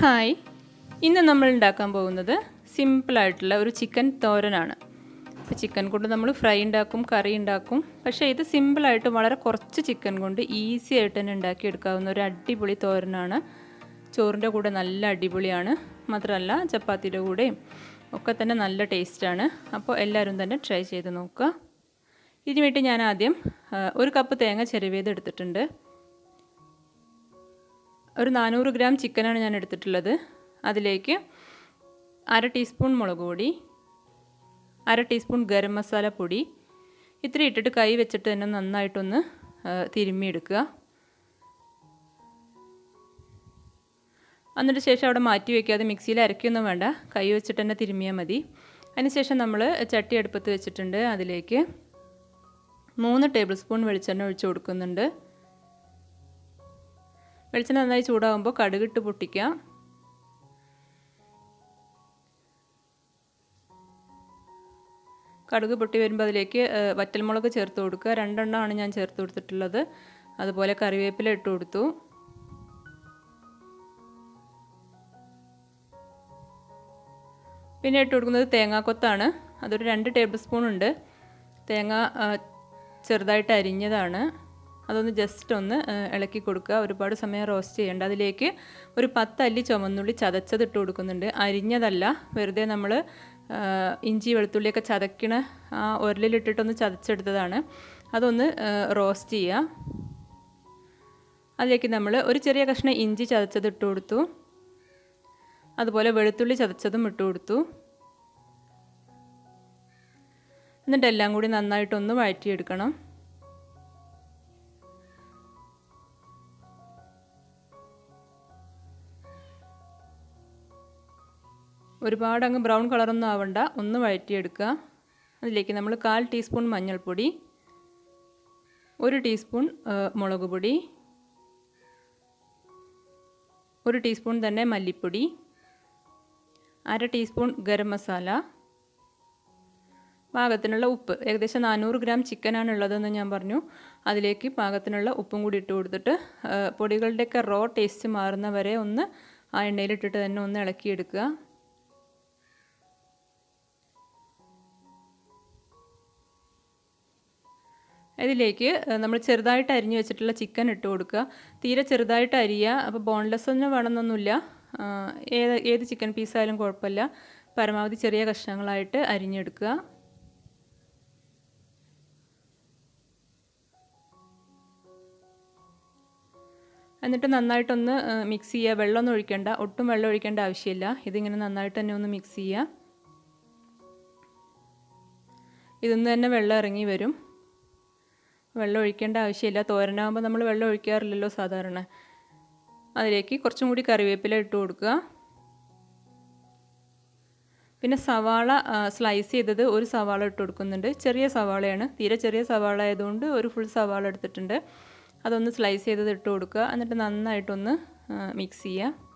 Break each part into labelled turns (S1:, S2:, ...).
S1: Hi, ഇന്ന് നമ്മൾ ഉണ്ടാക്കാൻ പോകുന്നത് സിമ്പിളായിട്ടുള്ള ഒരു ചിക്കൻ തോരനാണ്. അപ്പോൾ ചിക്കൻ കൊണ്ട് നമ്മൾ ഫ്രൈ ഉണ്ടാക്കും, കറി ഉണ്ടാക്കും. പക്ഷേ ഇത് സിമ്പിളായിട്ട് വളരെ കുറച്ച് ചിക്കൻ കൊണ്ട് ഈസി ആയിട്ട് തന്നെ ഉണ്ടാക്കിയെടുക്കാവുന്ന ഒരു അടിപൊളി തോരനാണ്. ചോറിൻ്റെ കൂടെ നല്ല അടിപൊളിയാണ്. മാത്രമല്ല ചപ്പാത്തിയുടെ കൂടെയും ഒക്കെ തന്നെ നല്ല ടേസ്റ്റാണ്. അപ്പോൾ എല്ലാവരും തന്നെ ട്രൈ ചെയ്ത് നോക്കുക. ഇതിനു വേണ്ടി ഞാൻ ആദ്യം 1 കപ്പ് തേങ്ങ ചിരവിയത് എടുത്തിട്ടുണ്ട്. ഒരു 400 ഗ്രാം ചിക്കനാണ് ഞാൻ എടുത്തിട്ടുള്ളത്. അതിലേക്ക് 1/2 ടീസ്പൂൺ മുളക് പൊടി, 1/2 ടീസ്പൂൺ ഗരം മസാല പൊടി, ഇത്ര ഇട്ടിട്ട് കൈ വെച്ചിട്ട് തന്നെ നന്നായിട്ടൊന്ന് തിരുമ്മിയെടുക്കുക. എന്നിട്ട് ശേഷം അവിടെ മാറ്റി വയ്ക്കാതെ മിക്സിയിൽ അരയ്ക്കൊന്നും വേണ്ട, കൈ വെച്ചിട്ട് തന്നെ തിരുമ്മിയാൽ മതി. അതിനുശേഷം നമ്മൾ ചട്ടി അടുപ്പത്ത് വെച്ചിട്ടുണ്ട്. അതിലേക്ക് 3 ടേബിൾ സ്പൂൺ വെളിച്ചെണ്ണ ഒഴിച്ച് കൊടുക്കുന്നുണ്ട്. വെളിച്ചെണ്ണ നന്നായി ചൂടാകുമ്പോൾ കടുകിട്ട് പൊട്ടിക്കുക. കടുക് പൊട്ടി വരുമ്പോൾ അതിലേക്ക് വറ്റൽമുളക് ചേർത്ത് കൊടുക്കുക. 2 എണ്ണമാണ് ഞാൻ ചേർത്ത് കൊടുത്തിട്ടുള്ളത്. അതുപോലെ കറിവേപ്പില ഇട്ട് കൊടുത്തു. പിന്നെ ഇട്ട് കൊടുക്കുന്നത് തേങ്ങാക്കൊത്താണ്. അതൊരു 2 ടേബിൾ സ്പൂൺ ഉണ്ട്. തേങ്ങ ചെറുതായിട്ട് അരിഞ്ഞതാണ്. അതൊന്ന് ജസ്റ്റ് ഒന്ന് ഇളക്കി കൊടുക്കുക. ഒരുപാട് സമയം റോസ്റ്റ് ചെയ്യേണ്ട. അതിലേക്ക് ഒരു 10 അല്ലി ചുവന്നുള്ളി ചതച്ചത് ഇട്ട് കൊടുക്കുന്നുണ്ട്. അരിഞ്ഞതല്ല, വെറുതെ നമ്മൾ ഇഞ്ചി വെളുത്തുള്ളിയൊക്കെ ചതക്കണ ആ ഉരലിലിട്ടിട്ടൊന്ന് ചതച്ചെടുത്തതാണ്. അതൊന്ന് റോസ്റ്റ് ചെയ്യുക. അതിലേക്ക് നമ്മൾ ഒരു ചെറിയ കഷ്ണം ഇഞ്ചി ചതച്ചത് ഇട്ട് കൊടുത്തു. അതുപോലെ വെളുത്തുള്ളി ചതച്ചതും ഇട്ട് കൊടുത്തു. എന്നിട്ട് എല്ലാം കൂടി നന്നായിട്ടൊന്ന് വഴറ്റിയെടുക്കണം. ഒരുപാട് അങ്ങ് ബ്രൗൺ കളറൊന്നും ആവണ്ട, ഒന്ന് വഴറ്റിയെടുക്കുക. അതിലേക്ക് നമ്മൾ 1/4 ടീസ്പൂൺ മഞ്ഞൾപ്പൊടി, 1 ടീസ്പൂൺ മുളക് പൊടി, 1 ടീസ്പൂൺ തന്നെ മല്ലിപ്പൊടി, 1/2 ടീസ്പൂൺ ഗരം മസാല, പാകത്തിനുള്ള ഉപ്പ്. ഏകദേശം 400 ഗ്രാം ചിക്കനാണ് ഉള്ളതെന്ന് ഞാൻ പറഞ്ഞു. അതിലേക്ക് പാകത്തിനുള്ള ഉപ്പും കൂടി ഇട്ട് കൊടുത്തിട്ട് പൊടികളുടെയൊക്കെ റോ ടേസ്റ്റ് മാറുന്ന വരെ ഒന്ന് ആ എണ്ണയിലിട്ടിട്ട് തന്നെ ഒന്ന് ഇളക്കിയെടുക്കുക. ഇതിലേക്ക് നമ്മൾ ചെറുതായിട്ട് അരിഞ്ഞു വെച്ചിട്ടുള്ള ചിക്കൻ ഇട്ട് കൊടുക്കുക. തീരെ ചെറുതായിട്ട് അരിയുക. അപ്പോൾ ബോൺലെസ് ഒന്നും വേണമെന്നൊന്നുമില്ല. ഏത് ചിക്കൻ പീസായാലും കുഴപ്പമില്ല. പരമാവധി ചെറിയ കഷ്ണങ്ങളായിട്ട് അരിഞ്ഞെടുക്കുക. എന്നിട്ട് നന്നായിട്ടൊന്ന് മിക്സ് ചെയ്യുക. വെള്ളമൊന്നും ഒഴിക്കേണ്ട, ഒട്ടും വെള്ളം ഒഴിക്കേണ്ട ആവശ്യമില്ല. ഇതിങ്ങനെ നന്നായിട്ട് തന്നെ ഒന്ന് മിക്സ് ചെയ്യുക. ഇതിന്ന് തന്നെ വെള്ളം ഇറങ്ങി വരും. വെള്ളം ഒഴിക്കേണ്ട ആവശ്യമില്ല. തോരനാകുമ്പോൾ നമ്മൾ വെള്ളം ഒഴിക്കാറില്ലല്ലോ സാധാരണ. അതിലേക്ക് കുറച്ചും കൂടി കറിവേപ്പില ഇട്ട് കൊടുക്കുക. പിന്നെ സവാള സ്ലൈസ് ചെയ്തത് ഒരു സവാള ഇട്ട് കൊടുക്കുന്നുണ്ട്. ചെറിയ സവാളയാണ്, തീരെ ചെറിയ സവാള ആയതുകൊണ്ട് ഒരു ഫുൾ സവാള എടുത്തിട്ടുണ്ട്. അതൊന്ന് സ്ലൈസ് ചെയ്തത് ഇട്ട് കൊടുക്കുക. എന്നിട്ട് നന്നായിട്ടൊന്ന് മിക്സ് ചെയ്യുക.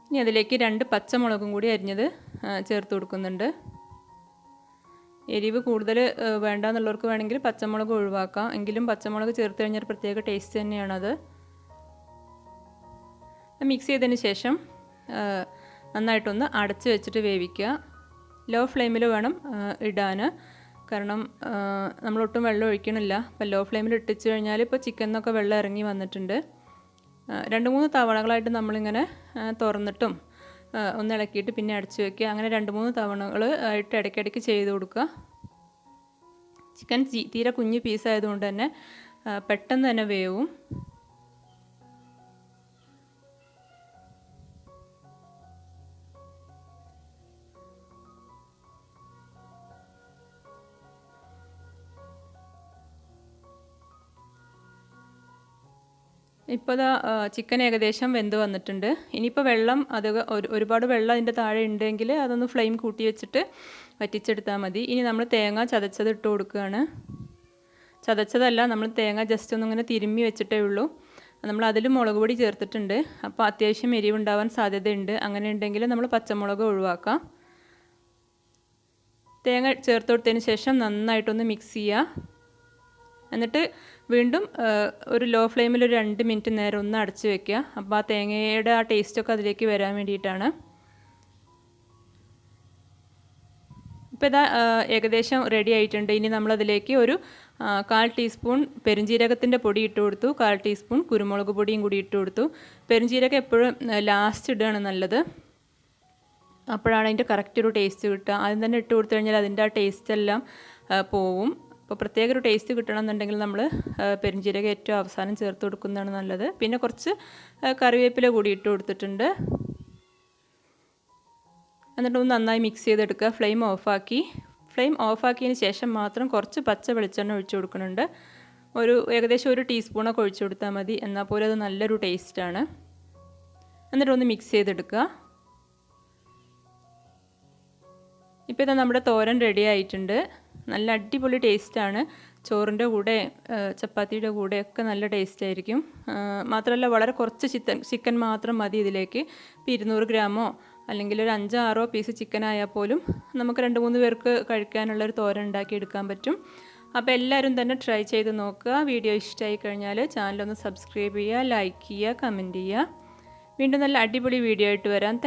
S1: ഇനി അതിലേക്ക് 2 പച്ചമുളകും കൂടി അരിഞ്ഞത് ചേർത്ത് കൊടുക്കുന്നുണ്ട്. എരിവ് കൂടുതൽ വേണ്ടാന്നുള്ളവർക്ക് വേണമെങ്കിൽ പച്ചമുളക് ഒഴിവാക്കാം. എങ്കിലും പച്ചമുളക് ചേർത്ത് കഴിഞ്ഞാൽ പ്രത്യേക ടേസ്റ്റ് തന്നെയാണത്. മിക്സ് ചെയ്തതിന് ശേഷം നന്നായിട്ടൊന്ന് അടച്ച് വെച്ചിട്ട് വേവിക്കുക. ലോ ഫ്ലെയിമിൽ വേണം ഇടാൻ. കാരണം നമ്മളൊട്ടും വെള്ളം ഒഴിക്കണില്ല. അപ്പോൾ ലോ ഫ്ലെയിമിൽ ഇട്ടിച്ച് കഴിഞ്ഞാൽ ഇപ്പോൾ ചിക്കനൊക്കെ വെള്ളം ഇറങ്ങി വന്നിട്ടുണ്ട്. 2-3 തവണകളായിട്ട് നമ്മളിങ്ങനെ തുറന്നിട്ടും ഒന്ന് ഇളക്കിയിട്ട് പിന്നെ അടച്ചു വയ്ക്കുക. അങ്ങനെ 2-3 തവണകൾ ആയിട്ട് ഇടയ്ക്കിടയ്ക്ക് ചെയ്ത് കൊടുക്കുക. ചിക്കൻ തീരെ കുഞ്ഞു പീസായതുകൊണ്ട് തന്നെ പെട്ടെന്ന് തന്നെ വേവും. ഇപ്പോൾ ചിക്കൻ ഏകദേശം വെന്ത് വന്നിട്ടുണ്ട്. ഇനിയിപ്പോൾ വെള്ളം ഒരുപാട് വെള്ളം അതിൻ്റെ താഴെ ഉണ്ടെങ്കിൽ അതൊന്ന് ഫ്ലെയിം കൂട്ടി വെച്ചിട്ട് വറ്റിച്ചെടുത്താൽ മതി. ഇനി നമ്മൾ തേങ്ങ ചതച്ചത് ഇട്ട് കൊടുക്കുകയാണ്. ചതച്ചതല്ല, നമ്മൾ തേങ്ങ ജസ്റ്റ് ഒന്നിങ്ങനെ തിരുമ്മി വെച്ചിട്ടേ ഉള്ളൂ. നമ്മൾ അതിൽ മുളക് പൊടി ചേർത്തിട്ടുണ്ട്. അപ്പോൾ അത്യാവശ്യം എരിവുണ്ടാവാൻ സാധ്യതയുണ്ട്. അങ്ങനെ ഉണ്ടെങ്കിൽ നമ്മൾ പച്ചമുളക് ഒഴിവാക്കാം. തേങ്ങ ചേർത്ത് കൊടുത്തതിന് ശേഷം നന്നായിട്ടൊന്ന് മിക്സ് ചെയ്യുക. എന്നിട്ട് വീണ്ടും ഒരു ലോ ഫ്ലെയിമിൽ ഒരു 2 മിനിറ്റ് നേരം ഒന്ന് അടച്ച് വെക്കുക. അപ്പോൾ ആ തേങ്ങയുടെ ആ ടേസ്റ്റൊക്കെ അതിലേക്ക് വരാൻ വേണ്ടിയിട്ടാണ്. ഇപ്പോൾ ഇതാ ഏകദേശം റെഡി ആയിട്ടുണ്ട്. ഇനി നമ്മളതിലേക്ക് ഒരു 1/4 ടീസ്പൂൺ പെരുംജീരകത്തിൻ്റെ പൊടി ഇട്ട് കൊടുത്തു, 1/4 ടീസ്പൂൺ കുരുമുളക് പൊടിയും കൂടി ഇട്ട് കൊടുത്തു. പെരുംജീരകം എപ്പോഴും ലാസ്റ്റ് ഇടുകയാണ് നല്ലത്, അപ്പോഴാണ് അതിൻ്റെ കറക്റ്റ് ഒരു ടേസ്റ്റ് കിട്ടുക. ആദ്യം തന്നെ ഇട്ട് കൊടുത്തു കഴിഞ്ഞാൽ അതിൻ്റെ ആ ടേസ്റ്റ് എല്ലാം പോവും. അപ്പോൾ പ്രത്യേക ഒരു ടേസ്റ്റ് കിട്ടണമെന്നുണ്ടെങ്കിൽ നമ്മൾ പെരുംജീരകം ഏറ്റവും അവസാനം ചേർത്ത് കൊടുക്കുന്നതാണ് നല്ലത്. പിന്നെ കുറച്ച് കറിവേപ്പില കൂടി ഇട്ട് കൊടുത്തിട്ടുണ്ട്. എന്നിട്ട് ഒന്ന് നന്നായി മിക്സ് ചെയ്തെടുക്കുക. ഫ്ലെയിം ഓഫാക്കിയതിന് ശേഷം മാത്രം കുറച്ച് പച്ച വെളിച്ചെണ്ണ ഒഴിച്ചു കൊടുക്കുന്നുണ്ട്. ഏകദേശം 1 ടീസ്പൂണൊക്കെ ഒഴിച്ചു കൊടുത്താൽ മതി. എന്നാൽ പോലെ അത് നല്ലൊരു ടേസ്റ്റാണ്. എന്നിട്ടൊന്ന് മിക്സ് ചെയ്തെടുക്കുക. ഇപ്പോൾ ഇതാ നമ്മുടെ തോരൻ റെഡി ആയിട്ടുണ്ട്. നല്ല അടിപൊളി ടേസ്റ്റാണ്. ചോറിൻ്റെ കൂടെ ചപ്പാത്തിയുടെ കൂടെയൊക്കെ നല്ല ടേസ്റ്റ് ആയിരിക്കും. മാത്രമല്ല വളരെ കുറച്ച് ചിക്കൻ മാത്രം മതി ഇതിലേക്ക്. ഇപ്പോൾ 200 ഗ്രാമോ അല്ലെങ്കിൽ ഒരു 5-6 പീസ് ചിക്കൻ ആയാൽ പോലും നമുക്ക് 2-3 പേർക്ക് കഴിക്കാനുള്ളൊരു തോരൻ ഉണ്ടാക്കി എടുക്കാൻ പറ്റും. അപ്പോൾ എല്ലാവരും തന്നെ ട്രൈ ചെയ്ത് നോക്കുക. വീഡിയോ ഇഷ്ടമായി കഴിഞ്ഞാൽ ചാനലൊന്ന് സബ്സ്ക്രൈബ് ചെയ്യുക, ലൈക്ക് ചെയ്യുക, കമൻറ്റ് ചെയ്യുക. വീണ്ടും നല്ല അടിപൊളി വീഡിയോ ആയിട്ട് വരാം.